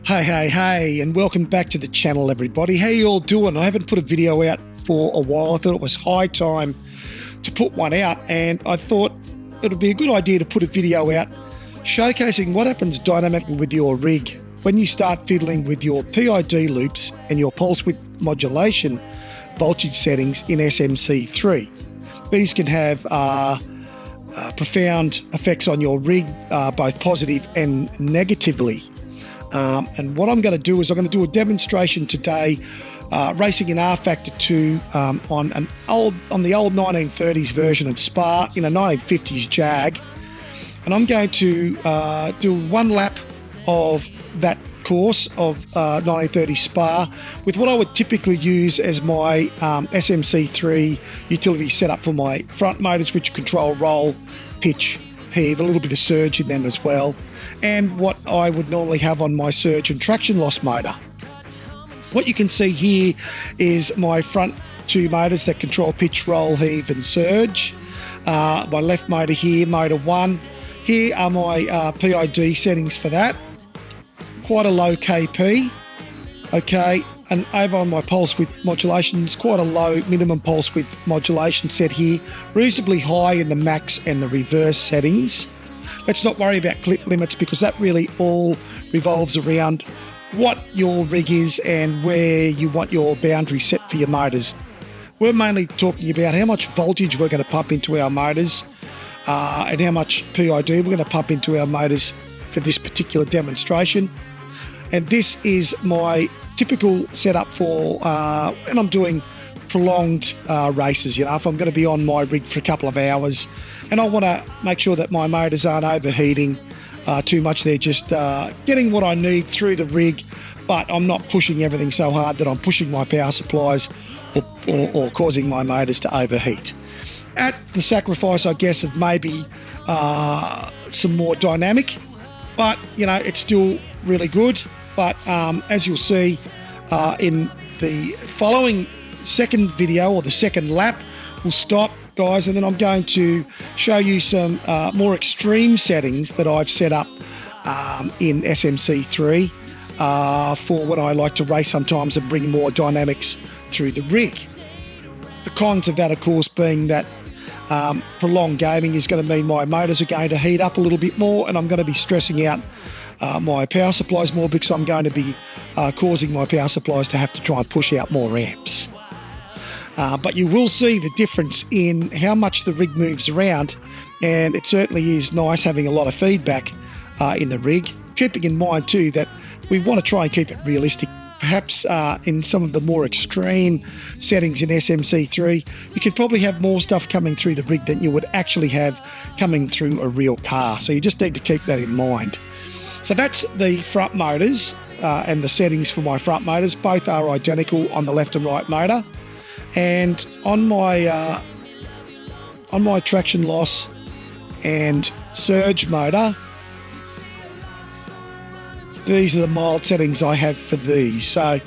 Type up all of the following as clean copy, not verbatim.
Hey, and welcome back to the channel, everybody. How you all doing? I haven't put a video out for a while. I thought it was high time to put one out, and I thought it would be a good idea to put a video out showcasing what happens dynamically with your rig when you start fiddling with your PID loops and your pulse width modulation voltage settings in SMC3. These can have profound effects on your rig, both positive and negatively. And what I'm going to do is I'm going to do a demonstration today racing an R Factor 2 on the old 1930s version of Spa in a 1950s Jag. And I'm going to do one lap of that course of 1930 Spa with what I would typically use as my SMC3 utility setup for my front motors, which control roll, pitch, heave, a little bit of surge in them as well, and what I would normally have on my surge and traction loss motor. What you can see here is my front two motors that control pitch, roll, heave and surge. My left motor here, motor 1. Here are my PID settings for that. Quite a low KP, okay, and over on my pulse width modulations, quite a low minimum pulse width modulation set here, reasonably high in the max and the reverse settings. Let's not worry about clip limits because that really all revolves around what your rig is and where you want your boundary set for your motors. We're mainly talking about how much voltage we're going to pump into our motors and how much PID we're going to pump into our motors for this particular demonstration. And this is my typical setup for when I'm doing prolonged races. You know, if I'm going to be on my rig for a couple of hours and I want to make sure that my motors aren't overheating too much, they're just getting what I need through the rig, but I'm not pushing everything so hard that I'm pushing my power supplies or causing my motors to overheat. At the sacrifice, I guess, of maybe some more dynamic, but you know, it's still really good. But as you'll see in the following second video or the second lap, we'll stop, guys, and then I'm going to show you some more extreme settings that I've set up in SMC3 for when I like to race sometimes and bring more dynamics through the rig. The cons of that, of course, being that prolonged gaming is going to mean my motors are going to heat up a little bit more and I'm going to be stressing out my power supplies more because I'm going to be causing my power supplies to have to try and push out more amps. But you will see the difference in how much the rig moves around, and it certainly is nice having a lot of feedback in the rig, keeping in mind too that we want to try and keep it realistic. Perhaps in some of the more extreme settings in SMC3, you can probably have more stuff coming through the rig than you would actually have coming through a real car. So you just need to keep that in mind. So that's the front motors and the settings for my front motors. Both are identical on the left and right motor. And on my traction loss and surge motor, these are the mild settings I have for these. So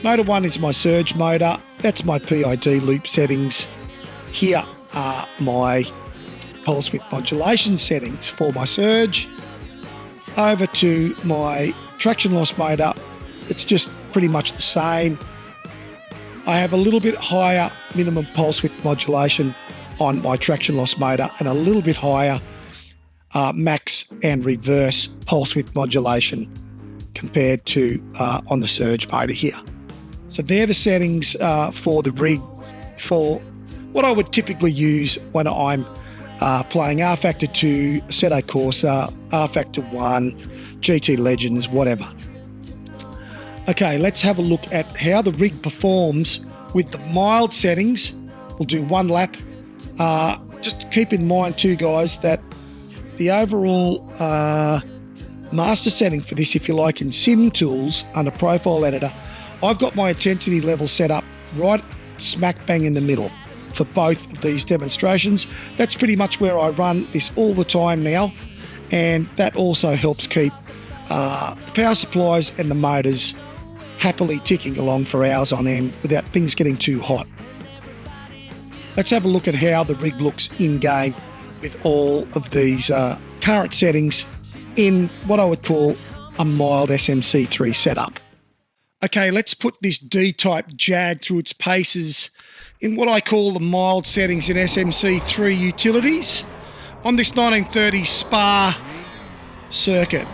motor 1 is my surge motor. That's my PID loop settings. Here are my pulse width modulation settings for my surge. Over to my traction loss motor, it's just pretty much the same. I have a little bit higher minimum pulse width modulation on my traction loss motor and a little bit higher max and reverse pulse width modulation compared to on the surge motor here. So they're the settings for the rig for what I would typically use when I'm playing R Factor 2, Assetto Corsa, R Factor 1, GT Legends, whatever. Okay, let's have a look at how the rig performs with the mild settings. We'll do one lap. Just keep in mind too, guys, that the overall master setting for this, if you like, in Sim Tools under Profile Editor, I've got my intensity level set up right smack bang in the middle for both of these demonstrations. That's pretty much where I run this all the time now, and that also helps keep the power supplies and the motors happily ticking along for hours on end without things getting too hot. Let's have a look at how the rig looks in game with all of these current settings in what I would call a mild SMC3 setup. Okay, let's put this D-type Jag through its paces in what I call the mild settings in SMC3 utilities on this 1930s Spa circuit.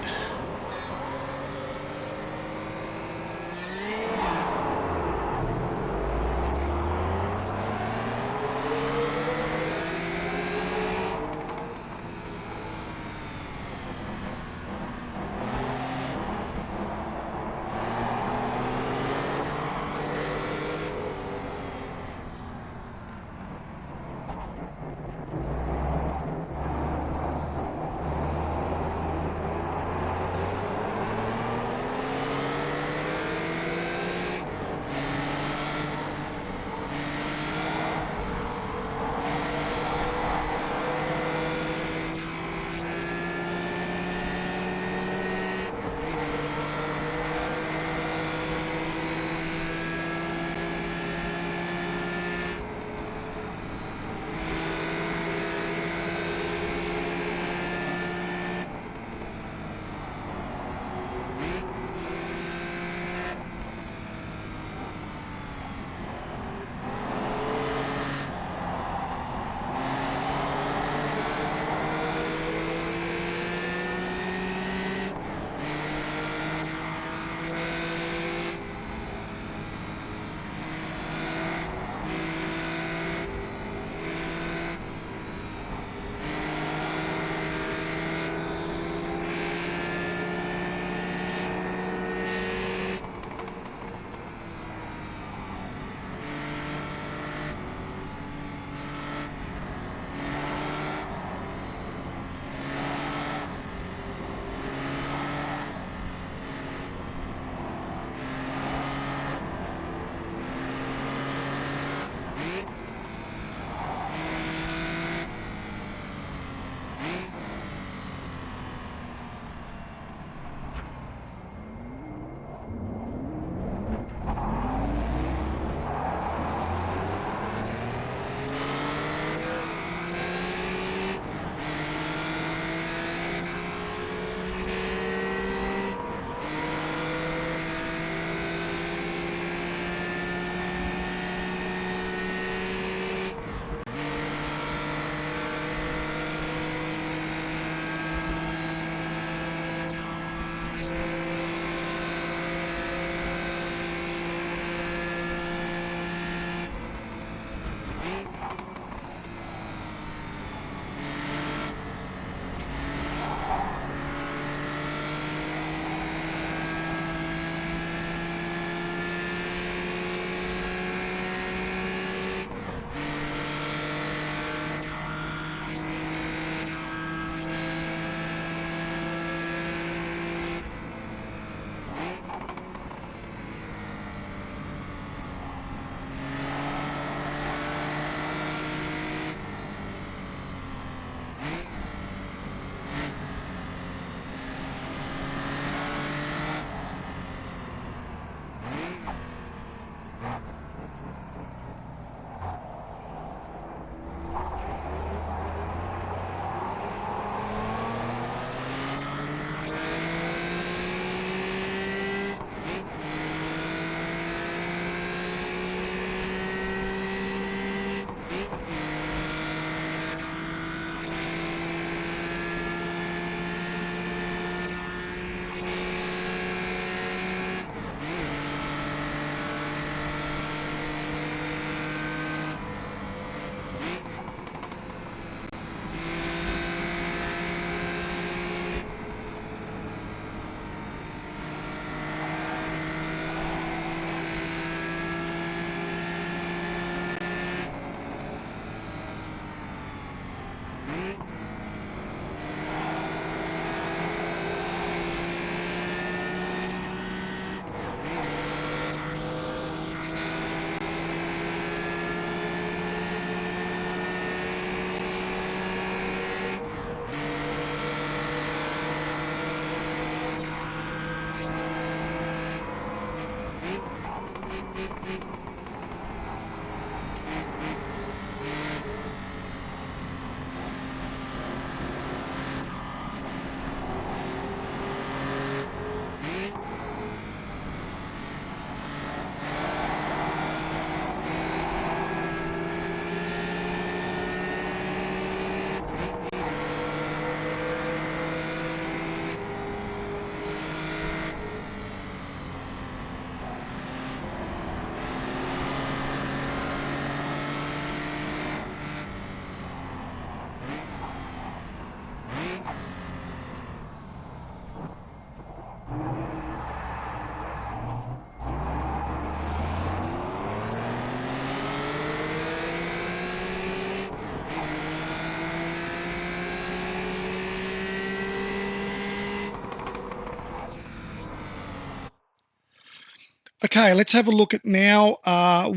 Okay, let's have a look at now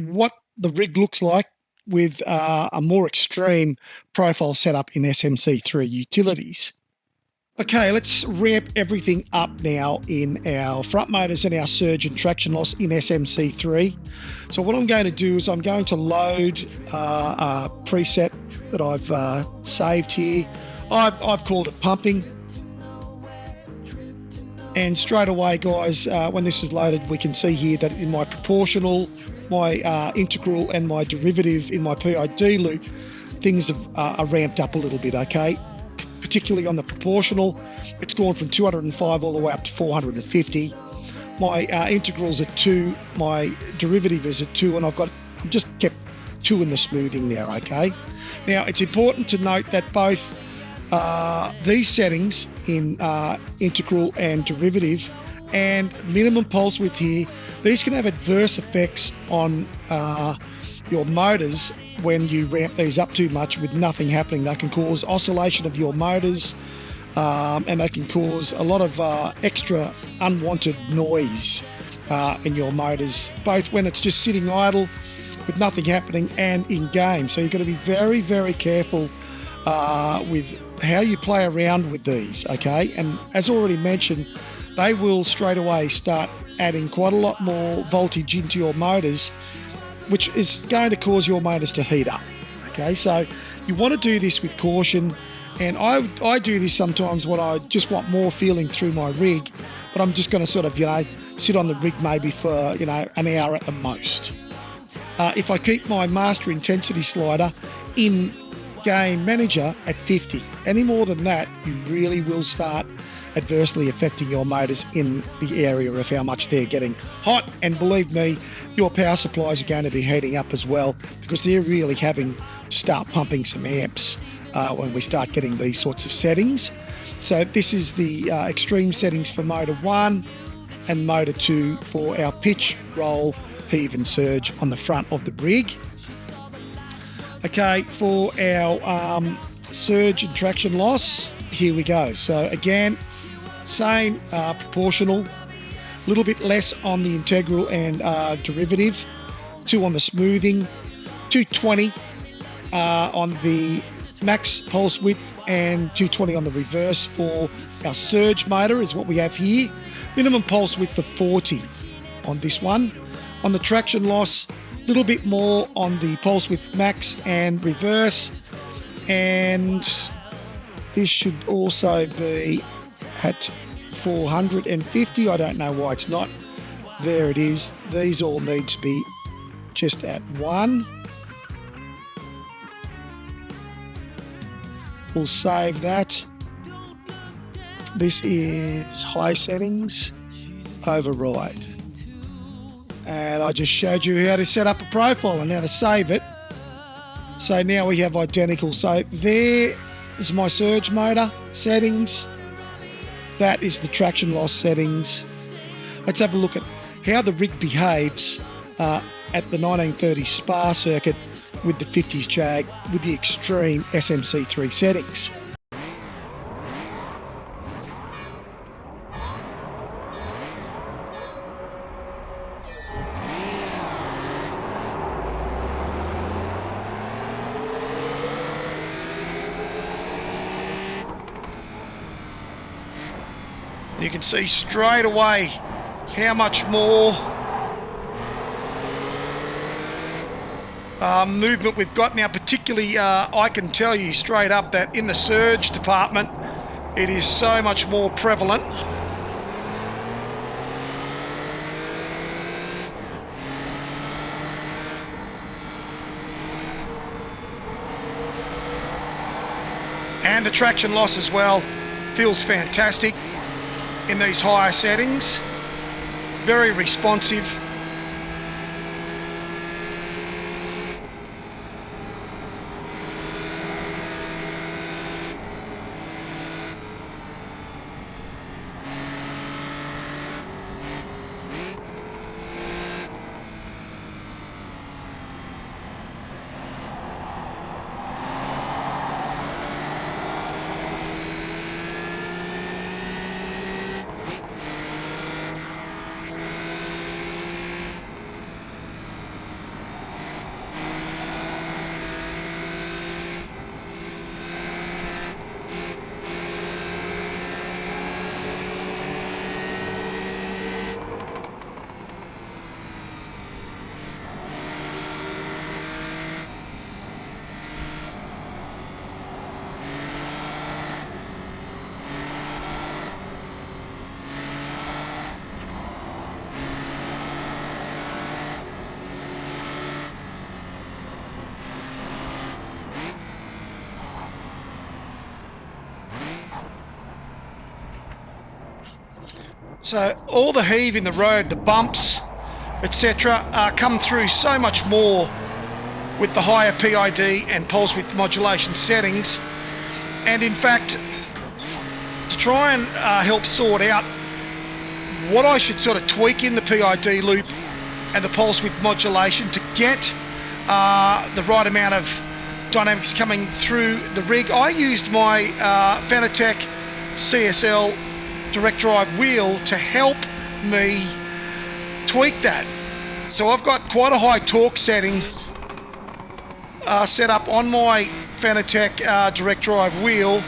what the rig looks like with a more extreme profile setup in SMC3 utilities. Okay, let's ramp everything up now in our front motors and our surge and traction loss in SMC3. So what I'm going to do is I'm going to load a preset that I've saved here. I've called it pumping. And straight away, guys, when this is loaded, we can see here that in my proportional, my integral and my derivative in my PID loop, things are ramped up a little bit, okay? Particularly on the proportional, it's gone from 205 all the way up to 450. My integral's at 2, my derivative is at 2, and I've just kept 2 in the smoothing there, okay? Now, it's important to note that both these settings in integral and derivative and minimum pulse width here, these can have adverse effects on your motors when you ramp these up too much with nothing happening. They can cause oscillation of your motors and they can cause a lot of extra unwanted noise in your motors, both when it's just sitting idle with nothing happening and in game. So you've got to be very, very careful with how you play around with these, okay? And as already mentioned, they will straight away start adding quite a lot more voltage into your motors, which is going to cause your motors to heat up, okay? So you want to do this with caution, and I do this sometimes when I just want more feeling through my rig, but I'm just going to sort of, sit on the rig maybe for, an hour at the most. If I keep my master intensity slider in game manager at 50, any more than that, you really will start adversely affecting your motors in the area of how much they're getting hot. And believe me, your power supplies are going to be heating up as well, because they're really having to start pumping some amps when we start getting these sorts of settings. So this is the extreme settings for motor 1 and motor 2 for our pitch, roll, heave and surge on the front of the rig. Okay, for our surge and traction loss, here we go. So again, same proportional, a little bit less on the integral and derivative, 2 on the smoothing, 220 on the max pulse width and 220 on the reverse for our surge motor is what we have here. Minimum pulse width of 40 on this one. On the traction loss, a little bit more on the pulse width max and reverse, and this should also be at 450. I don't know why it's not. There it is. These all need to be just at 1. We'll save that. This is high settings, override. And I just showed you how to set up a profile and how to save it. So now we have identical. So there is my surge motor settings. That is the traction loss settings. Let's have a look at how the rig behaves at the 1930 Spa circuit with the 50s Jag with the extreme SMC3 settings. You can see straight away how much more movement we've got now. Particularly, I can tell you straight up that in the surge department, it is so much more prevalent. And the traction loss as well feels fantastic in these higher settings, very responsive. So all the heave in the road, the bumps, etc., come through so much more with the higher PID and pulse width modulation settings. And in fact, to try and help sort out what I should sort of tweak in the PID loop and the pulse width modulation to get the right amount of dynamics coming through the rig, I used my Fanatec CSL direct drive wheel to help me tweak that. So I've got quite a high torque setting set up on my Fanatec direct drive wheel.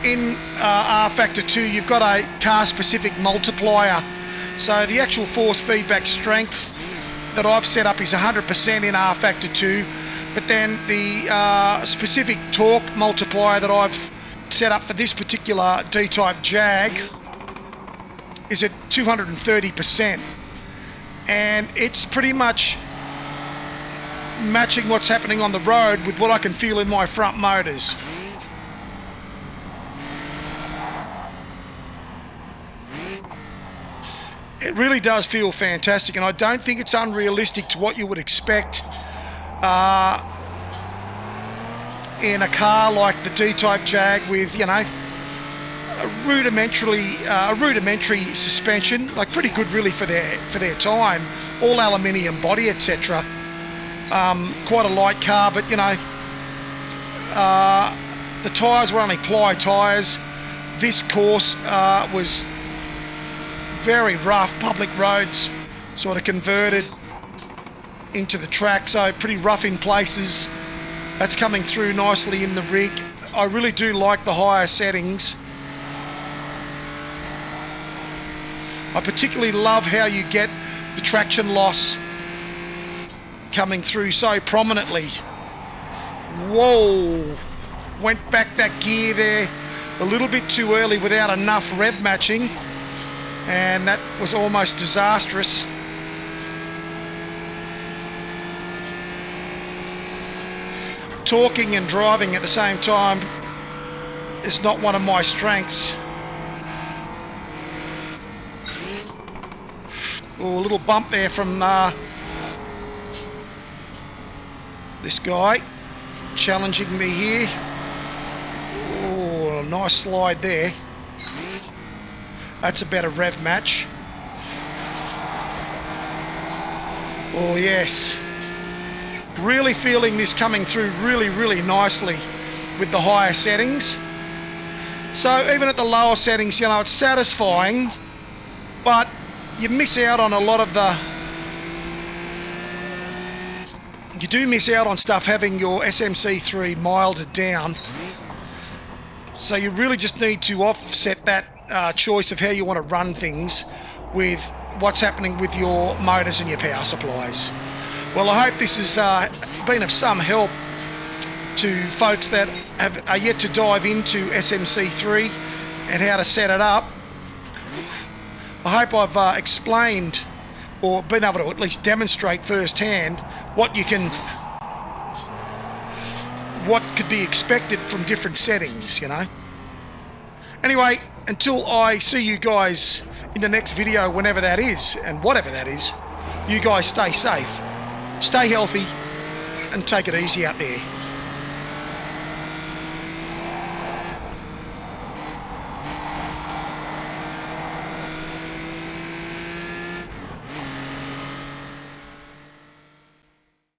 In R Factor 2, you've got a car specific multiplier, so the actual force feedback strength that I've set up is 100% in R Factor 2, but then the specific torque multiplier that I've set up for this particular D-type Jag is at 230%, and it's pretty much matching what's happening on the road with what I can feel in my front motors. It really does feel fantastic, and I don't think it's unrealistic to what you would expect in a car like the D-type Jag with, you know, a rudimentary suspension, like pretty good really for their time, all aluminium body, etc. Quite a light car, but you know, the tyres were only ply tyres. This course was very rough, public roads sort of converted into the track, so pretty rough in places. That's coming through nicely in the rig. I really do like the higher settings. I particularly love how you get the traction loss coming through so prominently. Whoa, went back that gear there a little bit too early without enough rev matching, and that was almost disastrous. Talking and driving at the same time is not one of my strengths. Oh, a little bump there from this guy challenging me here. Oh, nice slide there. That's a better rev match. Oh yes. Really feeling this coming through really nicely with the higher settings. So even at the lower settings, you know, it's satisfying, but you miss out on a lot of the... You do miss out on stuff having your SMC3 milder down. So you really just need to offset that choice of how you want to run things with what's happening with your motors and your power supplies. Well, I hope this has been of some help to folks that are yet to dive into SMC3 and how to set it up. I hope I've explained or been able to at least demonstrate firsthand what could be expected from different settings, you know. Anyway, until I see you guys in the next video, whenever that is and whatever that is, you guys stay safe, stay healthy, and take it easy out there.